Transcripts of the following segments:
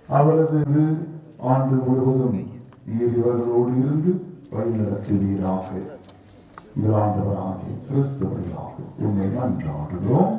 அவரது ஆண்டு முழுவதும் நீர் இவர்களோடு இருந்து வழிநடத்துவீராக. ஆண்டவராகிய கிறிஸ்து வழியாக உண்மை நன்றாடுகிறோம்.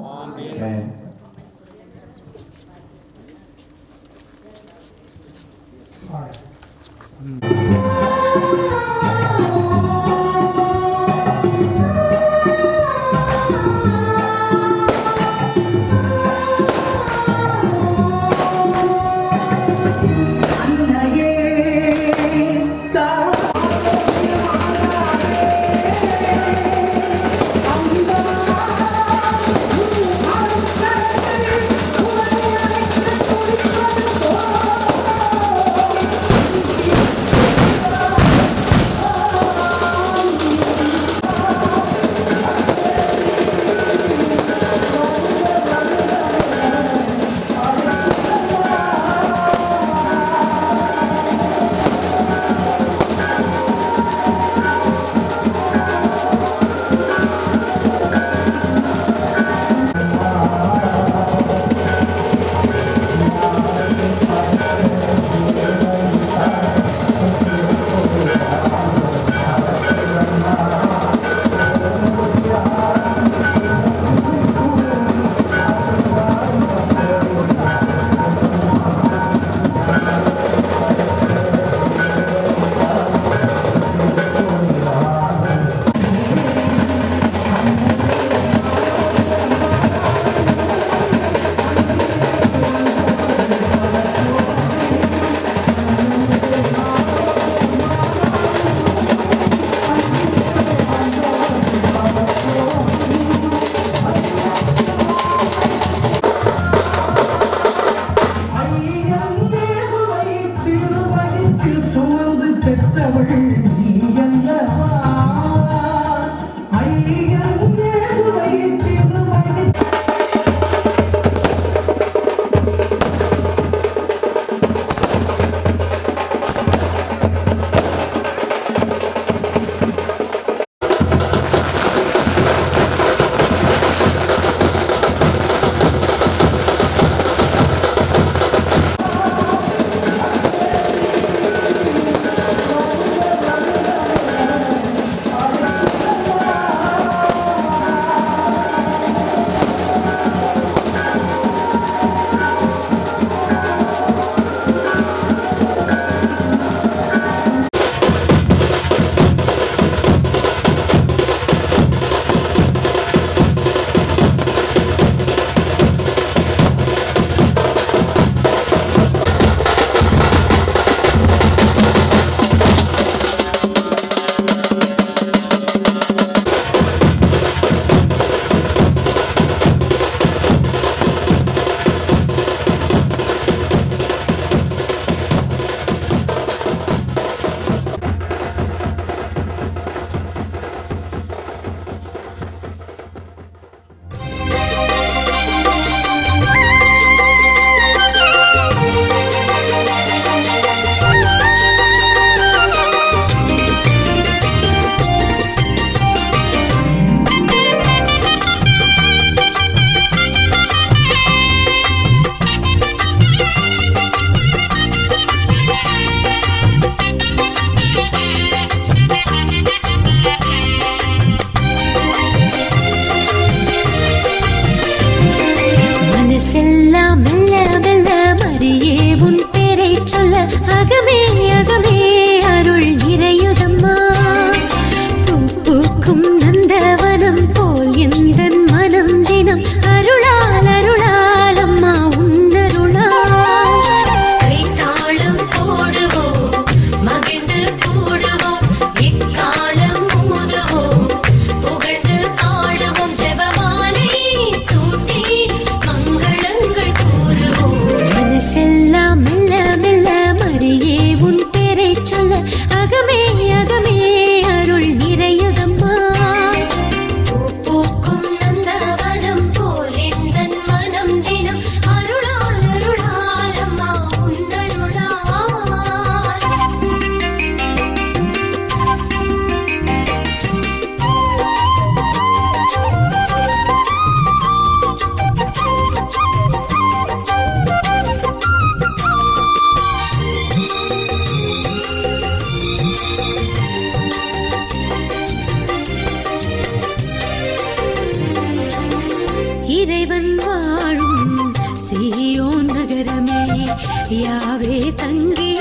யாவே தங்கிய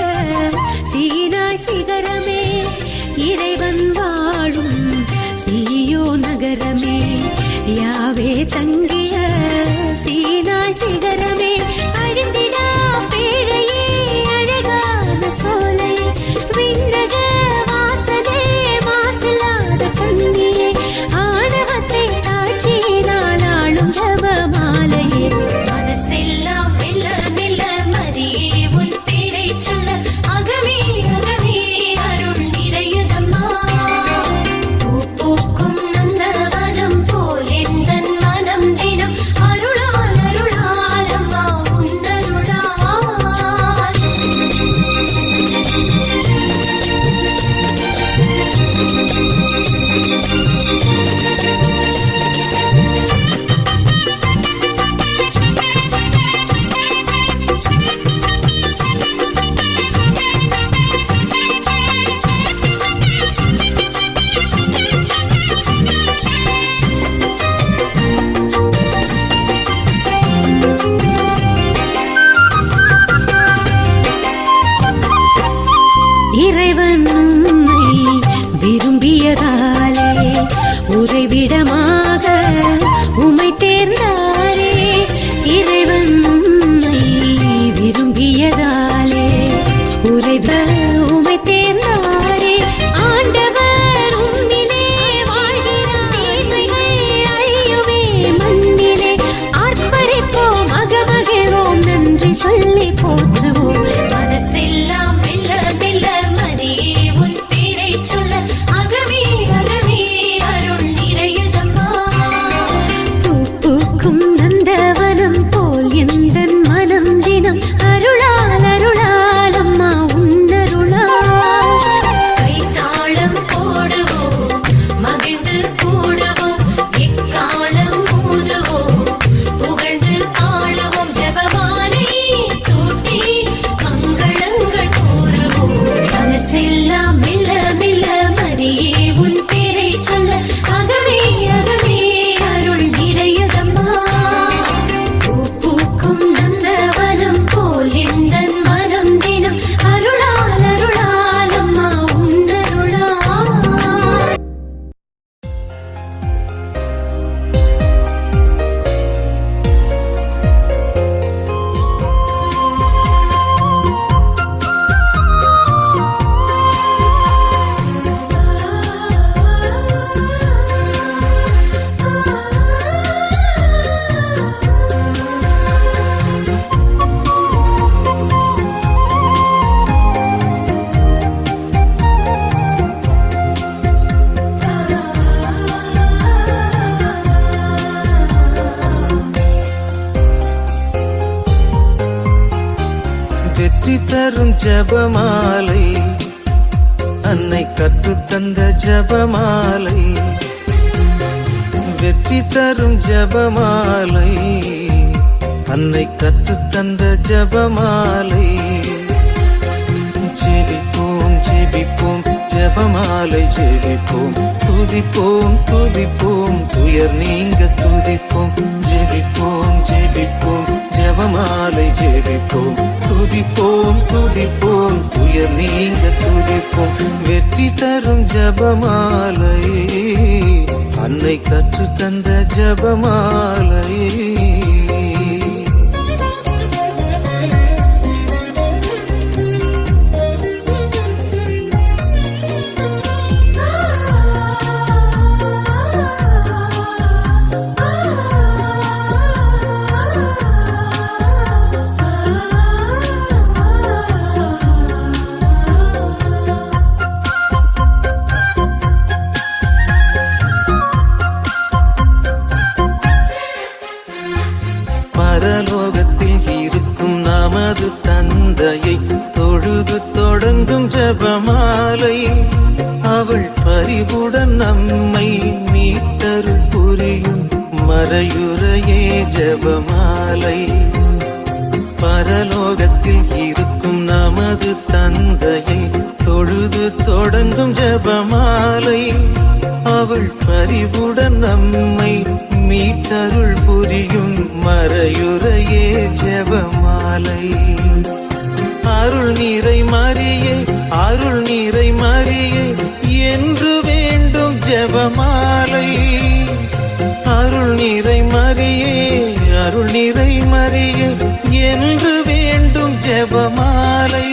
சீனாய் சிகரமே, இறைவன் வாழும் சீயோ நகரமே. யாவே தங்கிய சீனாய் சிகரமே, அழிந்திடா பேழையே அழகான சோலை, விண்ணக வாசலே மாசில்லாத கண்ணியே, ஆணவத்தை தாட்சியினால் ஆளும் ஜபமாலையே. மனசெல்லாம் மெல்ல மெல்ல மரியே உன் பேரை சொல்ல, அகமே அகமே அருள் நிறையுதம்மா. பூக்கும் நந்தவனம் போல் எந்தன் மனம் தினம் அருளால் அருளால் அம்மா உன்னருளால். இறைவன் உம்மை விரும்பியதாலே, உறைவிடமாக உம்மை தேர்ந்தாரே. இறைவன் உம்மை விரும்பியதாலே, உம்மை தேர்ந்தாரே. ஆண்டவர் உம்மிலே வாழ்கிறார், தீமைகள் அழியுமே மண்ணிலே. ஆர்ப்பரிப்போம் அகமகிழ்வோம், நன்றி சொல்லி போற்றுவோம். மனசெல்லாம் மெல்ல மெல்ல மரியே உன் பேரை சொல்ல, அகமே அகமே அருள் நிறையுதம்மா. பூக்கும் நந்தவனம் போல் எந்தன் மனம் தினம் அருளால் அருளால் அம்மா உன்னருளால். கைத்தாளம் போடுவோம் மகிழ்ந்து கூடுவோம், எக்காலம் ஊதுவோம் புகழ்ந்து ஆளுவோம். ஜெபமாலை சூட்டி மங்களங்கள் கூறுவோம். மனசெல்லாம் மெல்ல மெல்ல மரியே உன் பேரை சொல்ல, அகமே அகமே அருள் நிறையுதம்மா. பூக்கும் நந்தவனம் போல் எந்தன் மனம் தினம் அருளால் அருளால் அம்மா உன்னருளால். வெற்றி தரும் ஜபமாலை, அன்னை கற்றுத்தந்த ஜபமாலை. வெற்றி தரும் ஜபமாலை, அன்னை கற்றுத்தந்த ஜபமாலை. ஜெபிப்போம் ஜெபிப்போம் ஜபமாலை ஜெபிப்போம், துதிப்போம் துதிப்போம் துயர் நீங்க துதிப்போம். ஜெபிப்போம் ஜெபிப்போம் ஜபமாலை ஜெபிப்போம், துதிப்போம் துதிப்போம் துயர் நீங்க துதிப்போம். வெற்றி தரும் ஜபமாலை, அன்னை கற்றுத்தந்த ஜபமாலை. பரலோகத்தில் இருக்கும் நமது தந்தையை தொழுது தொடங்கும் ஜபமாலை, அவள் பரிவுடன் நம்மை மீட்டருள் புரியும் மறையுறையே ஜபமாலை. பரலோகத்தில் இருக்கும் நமது தந்தையை தொழுது தொடங்கும் ஜபமாலை, அவள் பரிவுடன் நம்மை மீட்டருள் புரியும் மறையுறையே ஜெபமாலை. அருள் நீரை மறியே, அருள் நீரை மறியே என்று வேண்டும் ஜெபமாலை. அருள் நீரை மறியே, அருள் நீரை மறியே என்று வேண்டும் ஜெபமாலை.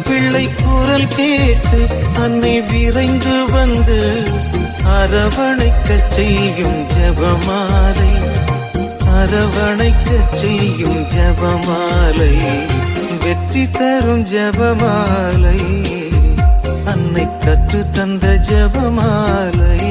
பிள்ளை குரல் கேட்டு அன்னை விரைந்து வந்து அரவணைக்கச் செய்யும் ஜெபமாலை. அரவணைக்கச் செய்யும் ஜெபமாலை. வெற்றி தரும் ஜெபமாலை. அன்னை கற்று தந்த ஜெபமாலை.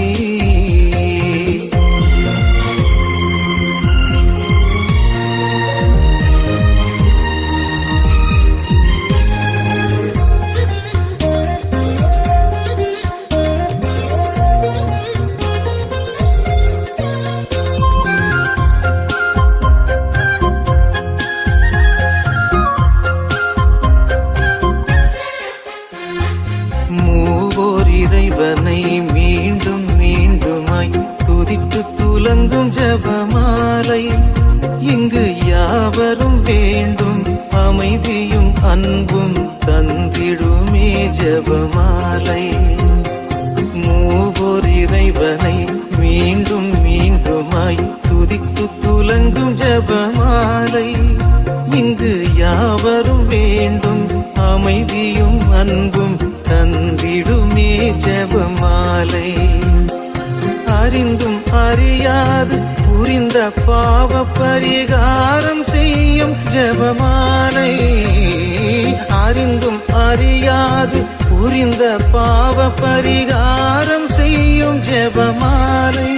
இறைவனை மீண்டும் மீண்டுமாய் துதித்து துலங்கும் ஜெபமாலை. இங்கு யாவரும் வேண்டும் அமைதியும் அன்பும் தந்திடுமே ஜெபமாலை. மூவோர் இறைவனை மீண்டும் மீண்டுமாய் துதித்து துலங்கும் ஜெபமாலை. இங்கு யாவரும் வேண்டும் அமைதியும் அன்பும் தந்திடுமே ஜெபமாலை. அறிந்தும் அறியாது புரிந்த பாவ பரிகாரம் செய்யும் ஜெபமாலை. அறிந்தும் அறியாது புரிந்த பாவ பரிகாரம் செய்யும் ஜெபமாலை.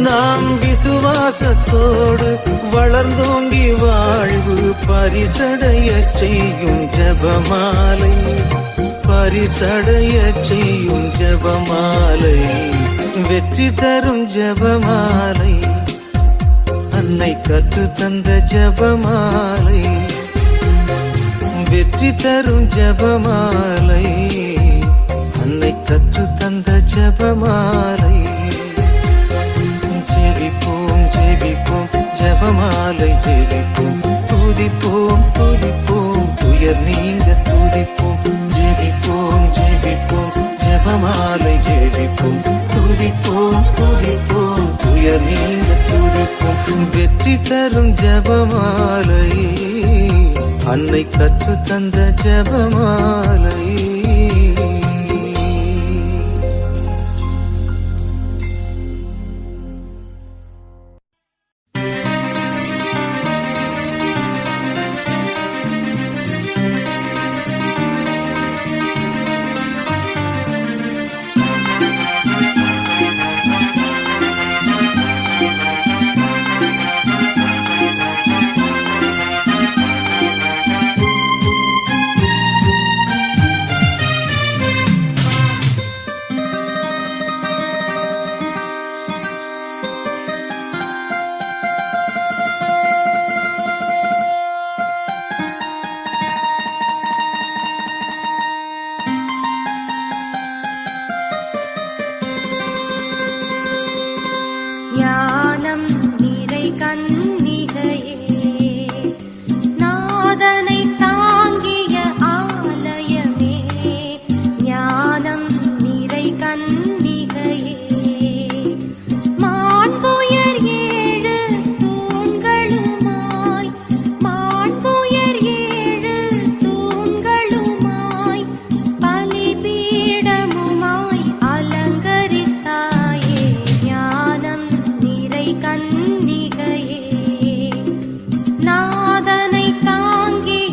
நாம் விசுவாசத்தோடு வளர்ந்தோங்கி வாழ்வு பரிசடைய செய்யும் ஜெபமாலை. பரிசடைய செய்யும் ஜெபமாலை. வெற்றி தரும் ஜெபமாலை. அன்னை கற்று தந்த ஜெபமாலை. வெற்றி தரும் ஜெபமாலை. அன்னை கற்று தந்த ஜெபமாலை. ஜெபிப்போம் ஜெபிப்போம் ஜெபமாலை ஜெபிப்போம். துதிப்போம் துதிப்போம் துயர் நீங்க துதிப்போம். ஜெபிப்போம் ஜெபிப்போம் ஜெபமாலை ஜெபிப்போம். துதிப்போம் துதிப்போம் துயர் நீங்க துதிப்போம். வெற்றி தரும் ஜெபமாலை. அன்னை கற்று தந்த ஜெபமாலை. ஞானம் நிறை கன்னிகையே, நாதனை தாங்கிய ஆலயமே. ஞானம் நிறை கன்னிகையே, மாண்புயர் ஏழு தூண்களுமாய், மாண்புயர் ஏழு தூண்களுமாய், பலிபீடமுமாய் அலங்கரித்தாயே. ஞானம் நிறை கன்னிகையே, நாதனை தாங்கிய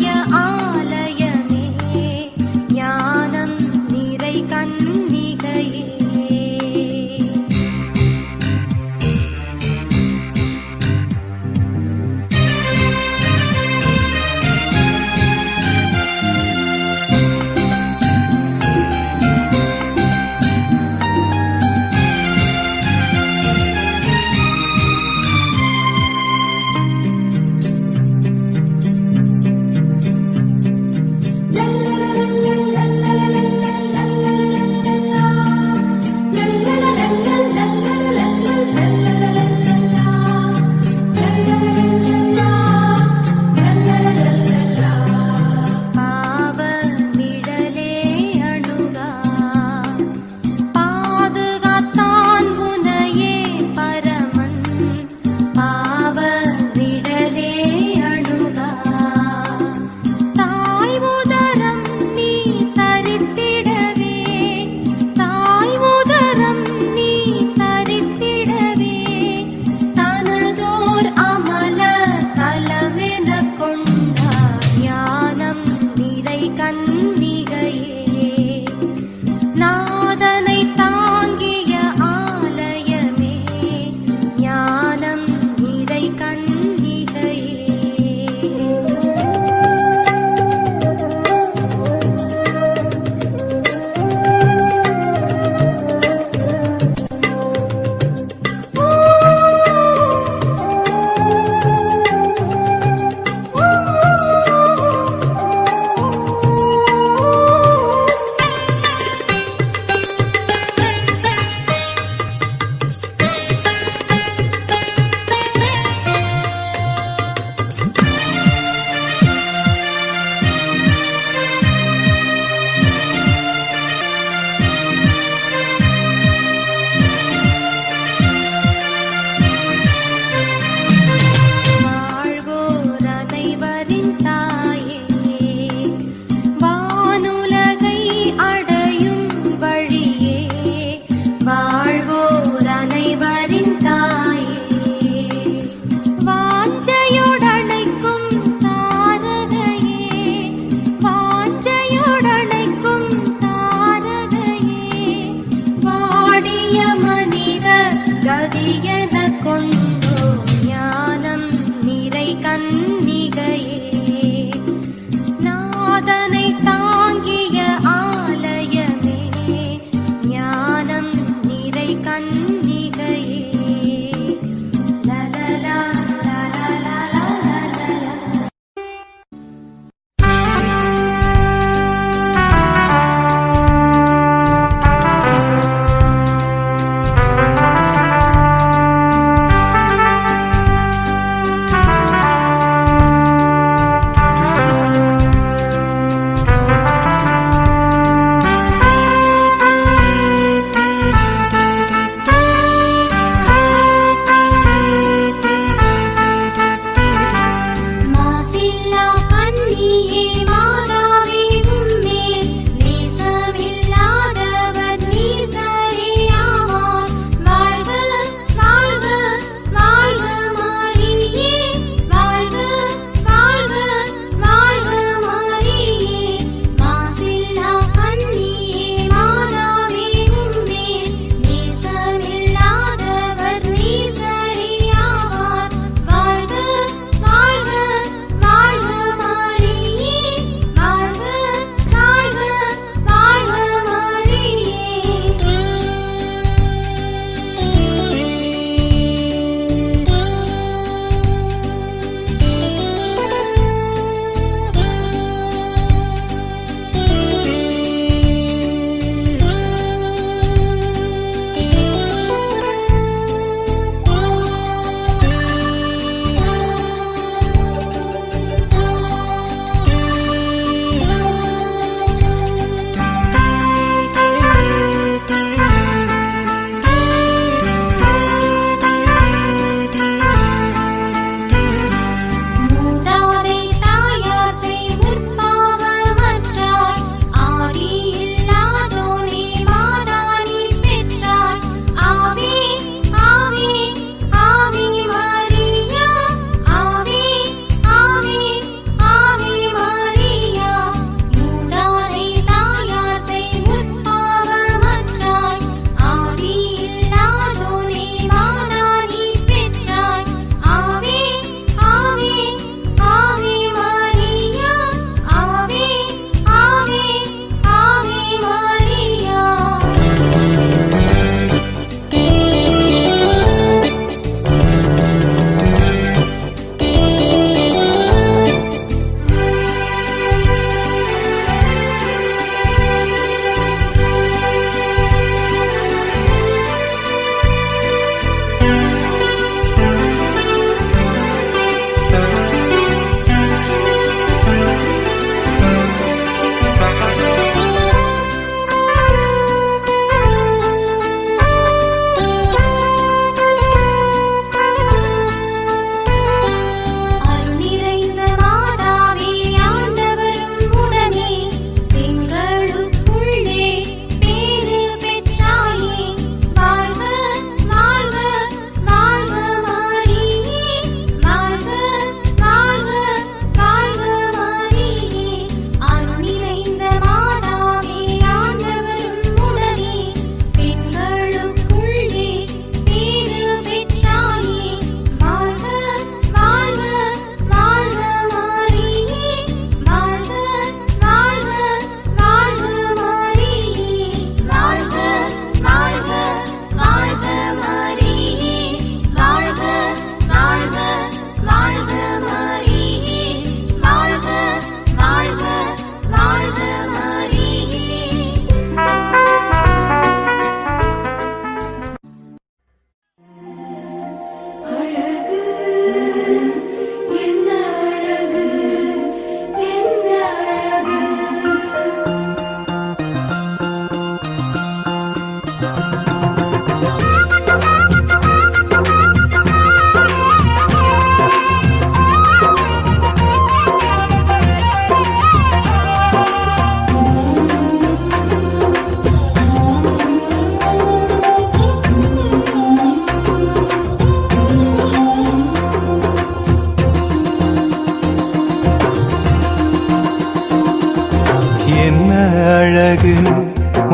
என்ன அழகு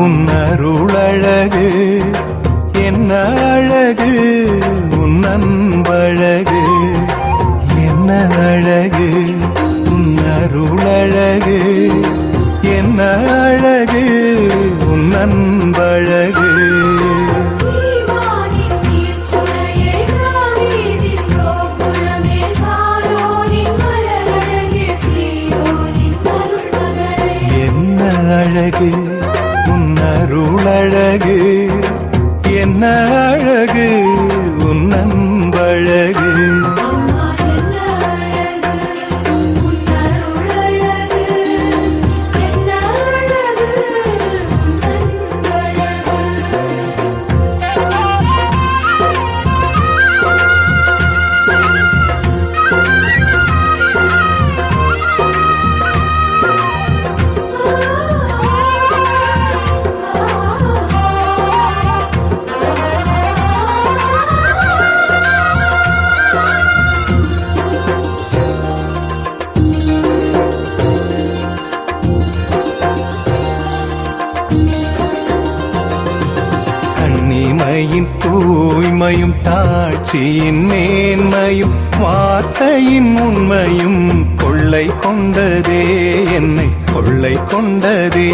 உன் அருளழகு, என்ன அழகு உன் அன்பழகு, என்ன அழகு உன் அருளழகு, என்ன அழகு உன் அன்பழகு. அழகு உன் அருளழகு, என்ன அழகு உன் அன்பழகு. கண்ணிமையின் தூய்மையும் தாட்சியின் மேன்மையும் வார்த்தையின் உண்மையும் கொள்ளை கொண்டதே, என்னை கொள்ளை கொண்டதே.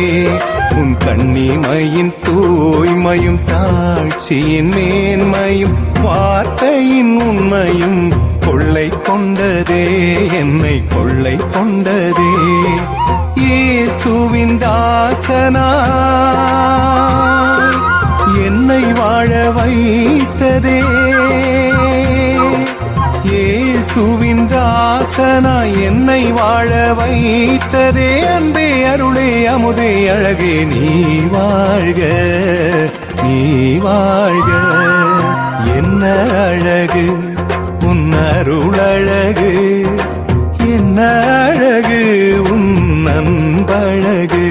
உன் கண்ணிமையின் தூய்மையும் தாட்சியின் மேன்மையும் வார்த்தையின் உண்மையும் கொள்ளை கொண்டதே, என்னை கொள்ளை கொண்டதே. இயேசுவின் தாசனா என்னை வாழ வைத்ததே, இயேசுவின் தாசனா என்னை வாழ வைத்ததே. அன்பே அருளே அமுதே அழகே நீ வாழ்க, நீ வாழ்க. என்ன அழகு உன் அருளழகு, என்ன அழகு உன் அன்பழகு.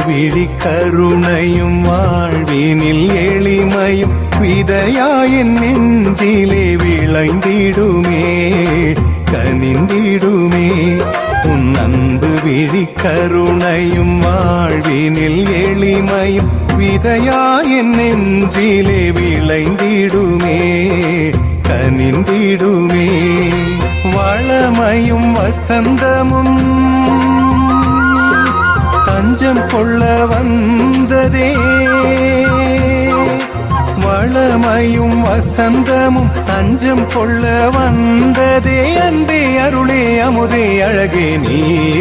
விழி கருணையும் வாழ்வினில் எளிமையும் விதையாயின் நெஞ்சிலே விளைந்திடுமே, கனிந்திடுமே. உன் அன்பு விழி கருணையும் வாழ்வினில் எளிமையும் விதையாயின் நெஞ்சிலே விளைந்திடுமே, கனிந்திடுமே. வளமையும் வசந்தமும் தஞ்சம் கொள்ள வந்ததே, வளமையும் வசந்தமும் தஞ்சம் கொள்ள வந்ததே. அன்பே அருளே அமுதே அழகே நீ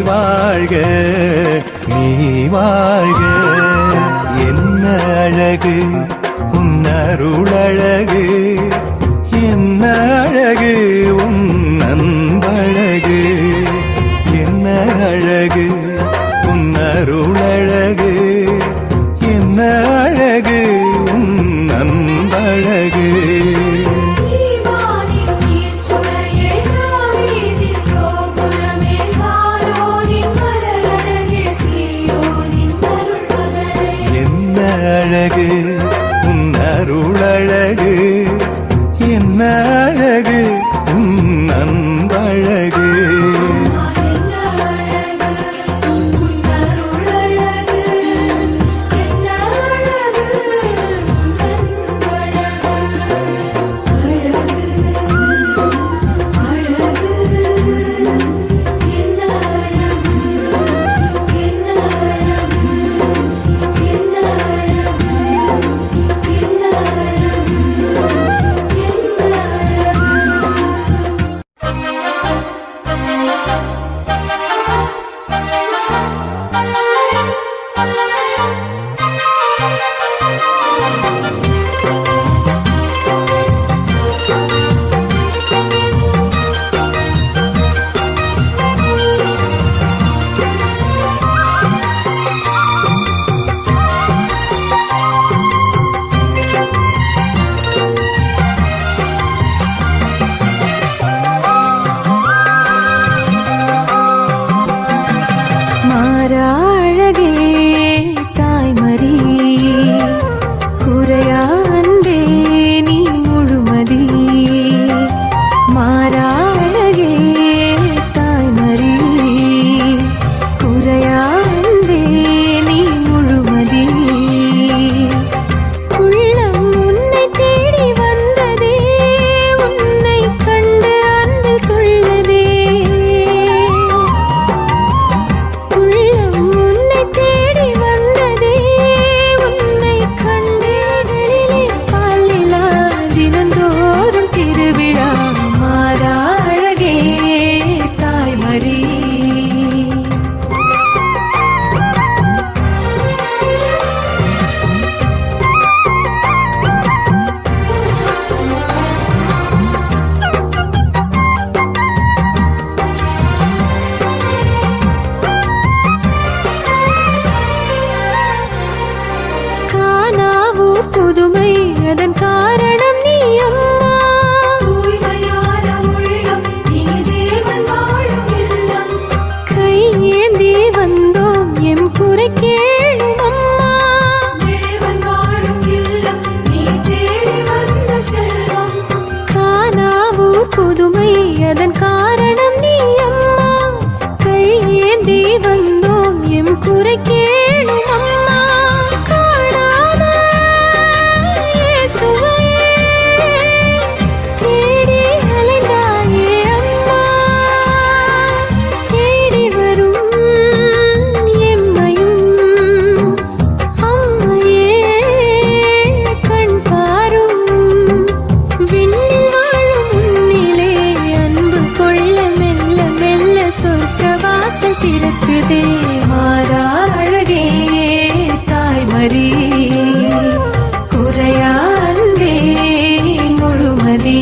வாழ்க, நீ வாழ்க. என்ன அழகு உன் அருளழகு, என்ன அழகு உன் அன்பழகு, என்ன அழகு உன் அருளழகு, என்ன அழகு உன் அன்பழகு. என்ன அழகு உன் அருளழகு, என்ன அழகு உன் அன்பழகு. புதுமை அதன் காரணம் நீ அம்மா கையேந்தி வந்தோம் எம் குறை கேளும் அம்மா காணாத இயேசுவையே தேடி அலைந்தாயே அம்மா தேடி வரும் எம்மையும் அம்மையே கண் பாரும் விண்ணில் வாழும் உன்னிலே அன்பு கொள்ள மெல்ல மெல்ல சொர்க்க வாசல் திறக்குதே மாறா அழகே தாய்மரி குறையா அன்பே முழுமதி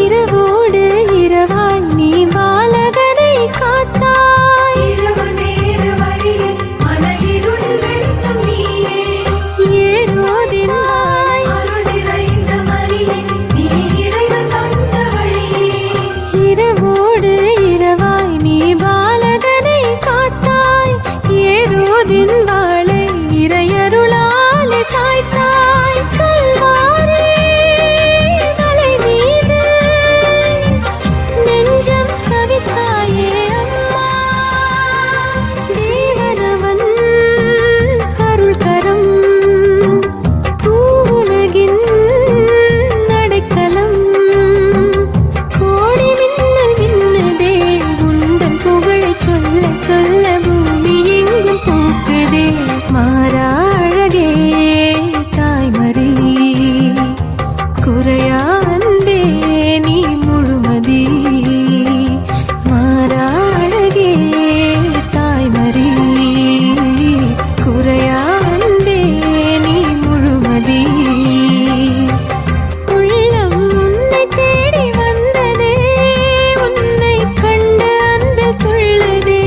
இரவோடு இரவாய் நீ பாலகனை காத்தாய் இரவு நேர வழியில் மலையிருள் வெளிச்சம் நீயே ஏரோதினாய் அருள் நிறைந்த மரியே நீ இறைவன் தந்த வழியே இரவோடு இரவாய் நீ பாலகனை காத்தாய் ஏரோதின் வாளை இறையருளாலே சாய்த்தாய் கல்வாரி மலை மீது நெஞ்சம் கவித்தாயே அம்மா தேவனவன் அருள் கரம் பூவுலகின் நடைக்கலம் கோடி மின்னல் மின்னதே உந்தன் புகழைச் சொல்ல சொல்ல பூமி எங்கும் பூக்குதே மாறா அழகே தாய்மரி குறையா அன்பே நீ முழுமதி மாறா அழகே தாய்மரி குறையா அன்பே நீ முழுமதி உள்ளம் உன்னை தேடி வந்ததே உன்னை கண்டு அன்பில் துள்ளதே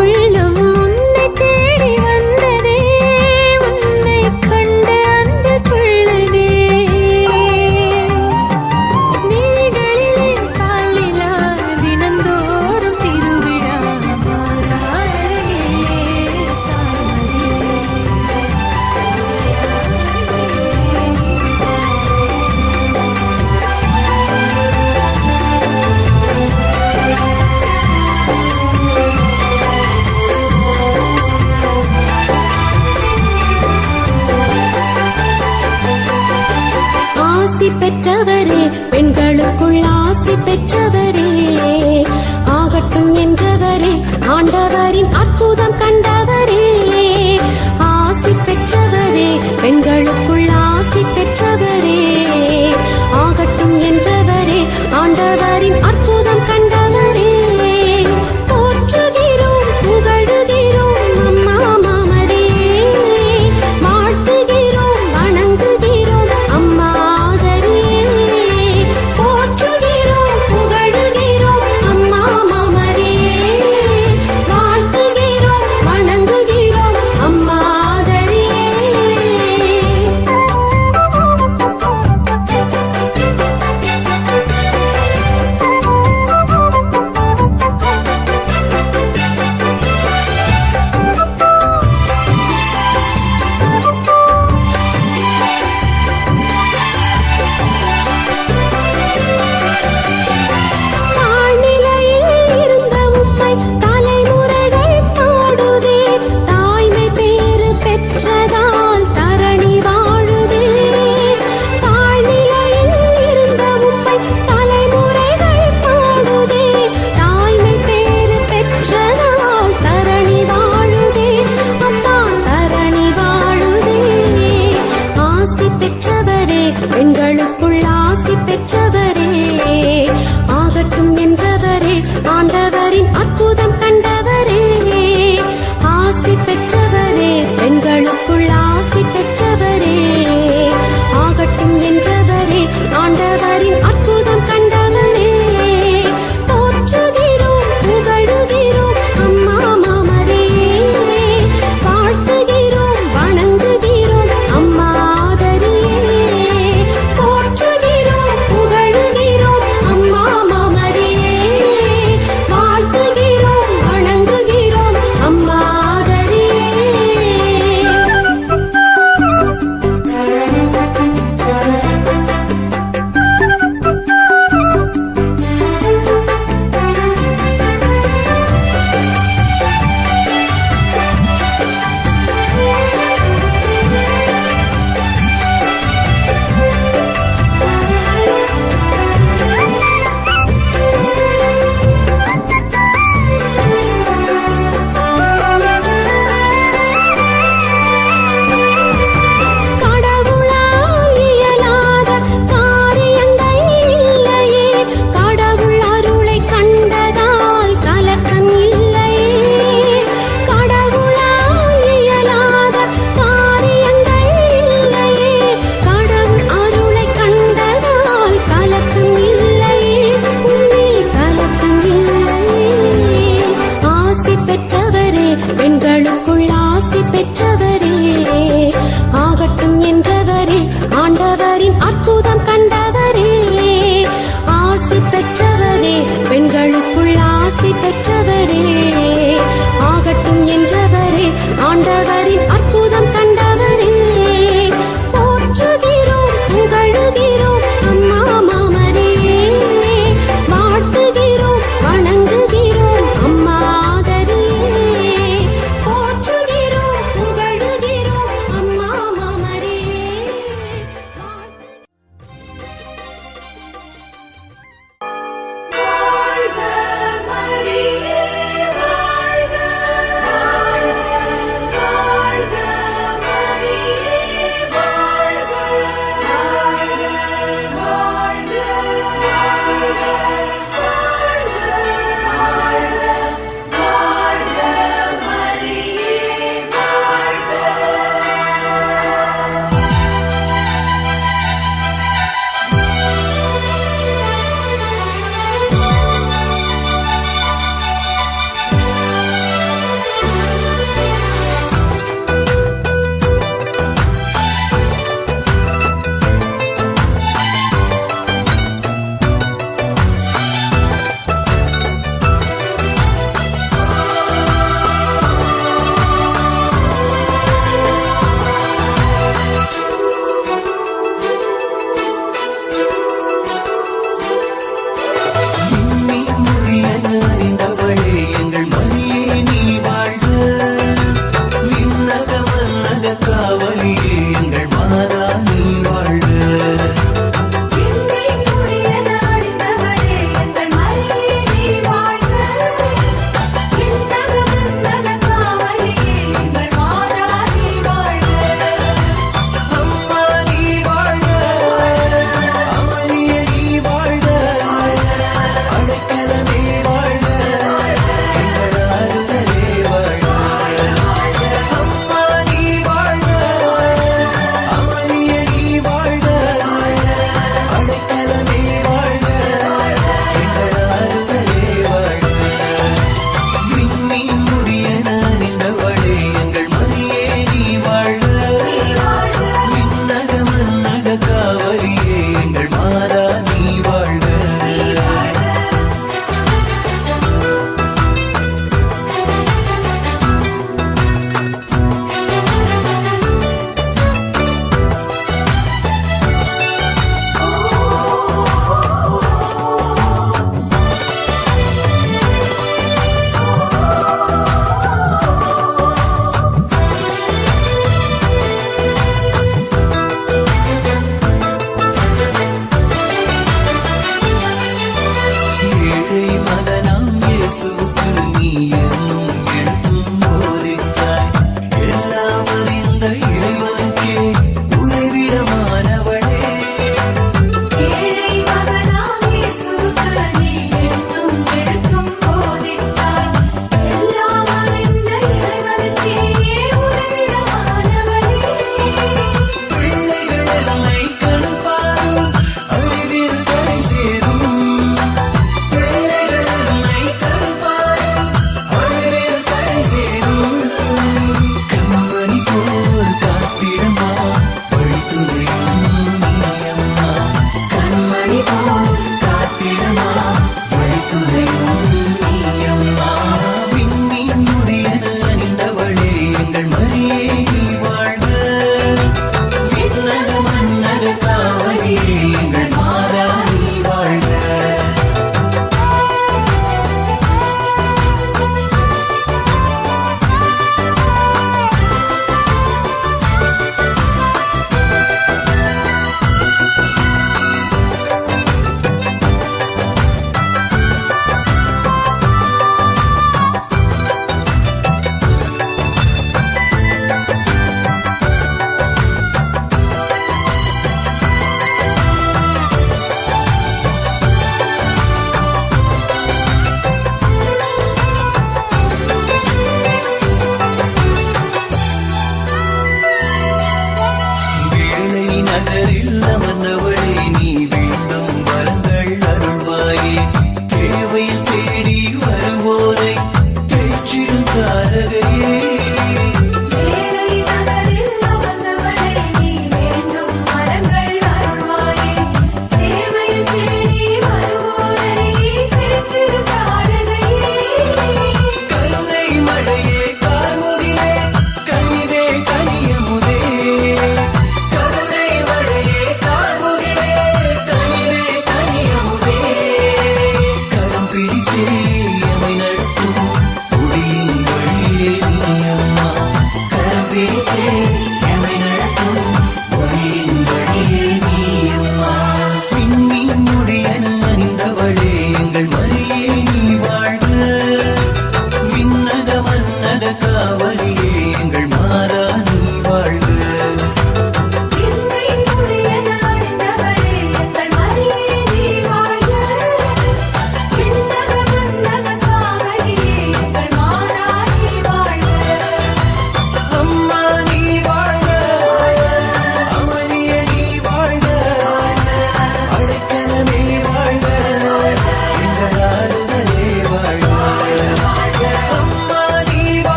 உள்ளம் உன்னை தேடி வந்ததே உன்னை கண்டு அன்பில் துள்ளதே விழிகளிலே காலிலா தினந்தோறும் திருவிழா மாறா அழகே ஆசி பெற்றவரே பெண்களுக்குள் ஆசி பெற்றவரே ஆகட்டும் என்றவரே ஆண்டவரின் அற்புதம் கண்டவரே ஆசி பெற்றவரே பெண்களுக்குள் ஆசி பெற்றவரே ஆகட்டும் என்றவரே ஆண்டவரின் அற்புதம் கண்டவரே போற்றுகிறோம் புகழுகிறோம் அம்மா மாமரே வாழ்த்துகிறோம் வணங்குகிறோம் அம்மா ஆதரியே போற்றுகிறோம் புகழுகிறோம் அம்மா மாமரே வாழ்த்துகிறோம் வணங்குகிறோம் அம்மா ஆதரியே தாழ்நிலையில் இருந்த உம்மை தலைமுறைகள் பாடுதே தாய்மை பேறு பெற்றதால் தரணி வாழுதே தாழ்நிலையில் இருந்த உம்மை தலைமுறைகள் பாடுதே தாய்மை பேறு பெற்றதால் தரணி வாழுதே அம்மா தரணி வாழுதே ஆசி பெற்றவரே பெண்களுக்குள் ஆசி பெற்றவரே ஆகட்டும் என்றவரே ஆண்ட